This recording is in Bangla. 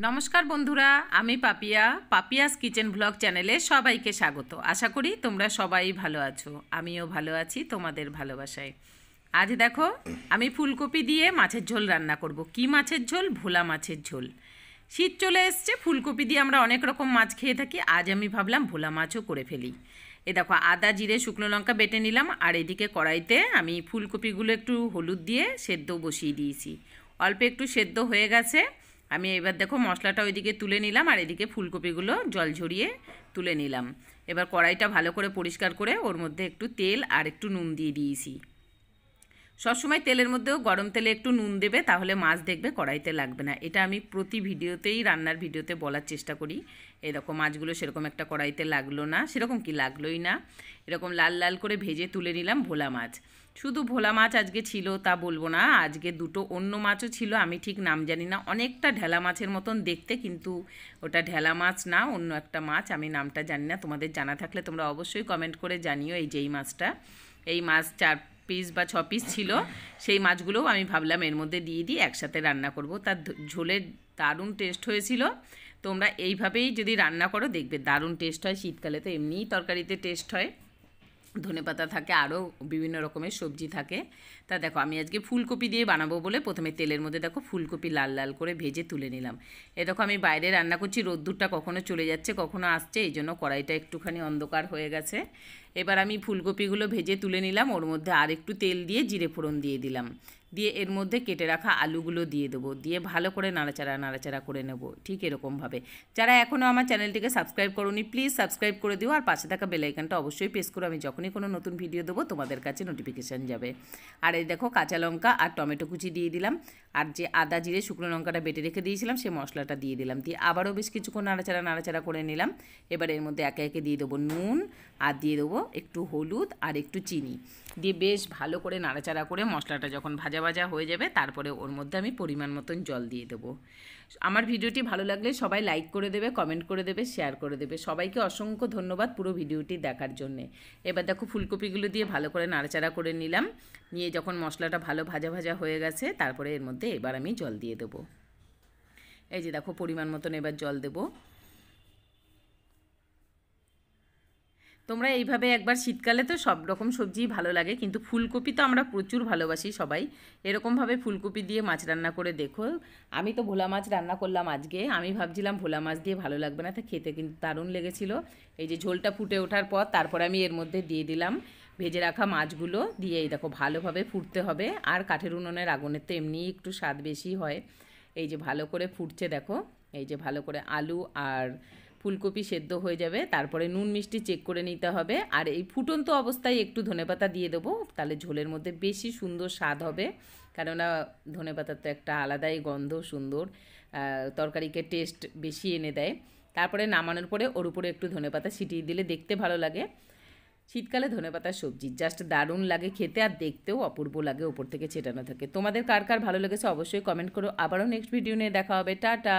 নমস্কার বন্ধুরা, আমি পাপিয়াস কিচেন ব্লগ চ্যানেলে সবাইকে স্বাগত। আশা করি তোমরা সবাই ভালো আছো, আমিও ভালো আছি তোমাদের ভালোবাসায়। আজ দেখো আমি ফুলকপি দিয়ে মাছের ঝোল রান্না করব। কি মাছের ঝোল? ভোলা মাছের ঝোল। শীত চলে এসছে, ফুলকপি দিয়ে আমরা অনেক রকম মাছ খেয়ে থাকি, আজ আমি ভাবলাম ভোলা মাছও করে ফেলি। এ দেখো আদা জিরে শুকনো লঙ্কা বেটে নিলাম, আর এদিকে কড়াইতে আমি ফুলকপিগুলো একটু হলুদ দিয়ে সেদ্ধ বসিয়ে দিয়েছি। অল্প একটু সেদ্ধ হয়ে গেছে। আমি এবার দেখো মশলাটা ওইদিকে তুলে নিলাম, আর এদিকে ফুলকপিগুলো জল ঝরিয়ে তুলে নিলাম। এবার কড়াইটা ভালো করে পরিষ্কার করে ওর মধ্যে একটু তেল আর একটু নুন দিয়ে দিয়েছি। সবসময় তেলের মধ্যেও গরম তেলে একটু নুন দেবে, তাহলে মাছ দেখবে কড়াইতে লাগবে না। এটা আমি প্রতি ভিডিওতেই, রান্নার ভিডিওতে বলার চেষ্টা করি। এরকম মাছগুলো সেরকম একটা কড়াইতে লাগলো না, সেরকম কি লাগলোই না। এরকম লাল লাল করে ভেজে তুলে নিলাম ভোলা মাছ। শুধু ভোলা মাছ আজকে ছিল তা বলবো না, আজকে দুটো অন্য মাছও ছিল, আমি ঠিক নাম জানি না। অনেকটা ঢেলা মাছের মতন দেখতে, কিন্তু ওটা ঢেলা মাছ না, অন্য একটা মাছ, আমি নামটা জানি না। তোমাদের জানা থাকলে তোমরা অবশ্যই কমেন্ট করে জানিও। এই মাছটা, এই মাছ 4 পিস বা 6 পিস ছিল। সেই মাছগুলোও আমি ভাবলাম এর মধ্যে দিয়ে দিই, একসাথে রান্না করব। তার ঝোলের দারুণ টেস্ট হয়েছিল। তোমরা এইভাবেই যদি রান্না করো দেখবে দারুণ টেস্ট হয়। শীতকালে তো এমনিই তরকারিতে টেস্ট হয়, ধনেপাতা থাকে, আরও বিভিন্ন রকমের সবজি থাকে। তা দেখো আমি আজকে ফুলকপি দিয়ে বানাবো বলে প্রথমে তেলের মধ্যে দেখো ফুলকপি লাল লাল করে ভেজে তুলে নিলাম। এ দেখো আমি বাইরে রান্না করছি, রোদ্দুরটা কখনো চলে যাচ্ছে কখনো আসছে, এই জন্য কড়াইটা একটুখানি অন্ধকার হয়ে গেছে। এবার আমি ফুলকপিগুলো ভেজে তুলে নিলাম, ওর মধ্যে আর একটু তেল দিয়ে জিরে ফোড়ন দিয়ে দিলাম, দিয়ে এর মধ্যে কেটে রাখা আলুগুলো দিয়ে দেবো, দিয়ে ভালো করে নাড়াচাড়া করে নেব। ঠিক এরকমভাবে। যারা এখনও আমার চ্যানেলটিকে সাবস্ক্রাইব করোনি প্লিজ সাবস্ক্রাইব করে দিও, আর পাশে থাকা বেল আইকনটা অবশ্যই প্রেস করো। আমি যখনই কোনো নতুন ভিডিও দেবো তোমাদের কাছে নোটিফিকেশান যাবে। আর এই দেখো কাঁচা লঙ্কা আর টমেটো কুচি দিয়ে দিলাম, আর যে আদা জিরে শুকনো লঙ্কাটা বেটে রেখে দিয়েছিলাম সেই মশলাটা দিয়ে দিলাম, দিয়ে আবারও বেশ কিছুক্ষণ নাড়াচাড়া করে নিলাম। এবার এর মধ্যে একে একে দিয়ে দেবো নুন, আর দিয়ে দেবো একটু হলুদ আর একটু চিনি, দিয়ে বেশ ভালো করে নাড়াচাড়া করে মশলাটা যখন ভাজা ভাজা হয়ে যাবে তারপরে ওর মধ্যে আমি পরিমাণ মতন জল দিয়ে দেবো। আমার ভিডিওটি ভালো লাগলে সবাই লাইক করে দেবে, কমেন্ট করে দেবে, শেয়ার করে দেবে। সবাইকে অসংখ্য ধন্যবাদ পুরো ভিডিওটি দেখার জন্যে। এবার দেখো ফুলকপিগুলো দিয়ে ভালো করে নাড়াচাড়া করে নিলাম, নিয়ে যখন মশলাটা ভালো ভাজা ভাজা হয়ে গেছে তারপরে এর মধ্যে এবার আমি জল দিয়ে দেবো। এই যে দেখো পরিমাণ মতন এবার জল দেবো। তোমরা এইভাবে একবার, শীতকালে তো সব রকম সবজিই ভালো লাগে, কিন্তু ফুলকপি তো আমরা প্রচুর ভালোবাসি সবাই। এরকমভাবে ফুলকপি দিয়ে মাছ রান্না করে দেখো। আমি তো ভোলা মাছ রান্না করলাম আজকে, আমি ভাবছিলাম ভোলা মাছ দিয়ে ভালো লাগবে না, তা খেতে কিন্তু দারুণ লেগেছিল। এই যে ঝোলটা ফুটে ওঠার পর তারপর আমি এর মধ্যে দিয়ে দিলাম ভেজে রাখা মাছগুলো, দিয়ে এই দেখো ভালোভাবে ফুটতে হবে। আর কাঠের উনুনের আগুনের তো এমনিই একটু স্বাদ বেশি হয়। এই যে ভালো করে ফুটছে দেখো, এই যে ভালো করে আলু আর ফুলকপি সেদ্ধ হয়ে যাবে, তারপরে নুন মিষ্টি চেক করে নিতে হবে। আর এই ফুটন্ত অবস্থায় একটু ধনেপাতা দিয়ে দেবো, তাহলে ঝোলের মধ্যে বেশি সুন্দর স্বাদ হবে। কেননা ধনেপাতার তো একটা আলাদাই গন্ধ, সুন্দর তরকারিকে টেস্ট বেশি এনে দেয়। তারপরে নামানোর পরে ওর উপরে একটু ধনেপাতা ছিটিয়ে দিলে দেখতে ভালো লাগে। শীতকালে ধনেপাতার সবজি জাস্ট দারুণ লাগে খেতে, আর দেখতেও অপূর্ব লাগে ওপর থেকে ছেটানো থাকে। তোমাদের কার কার ভালো লেগেছে অবশ্যই কমেন্ট করো। আবারও নেক্সট ভিডিও নিয়ে দেখা হবে। টাটা।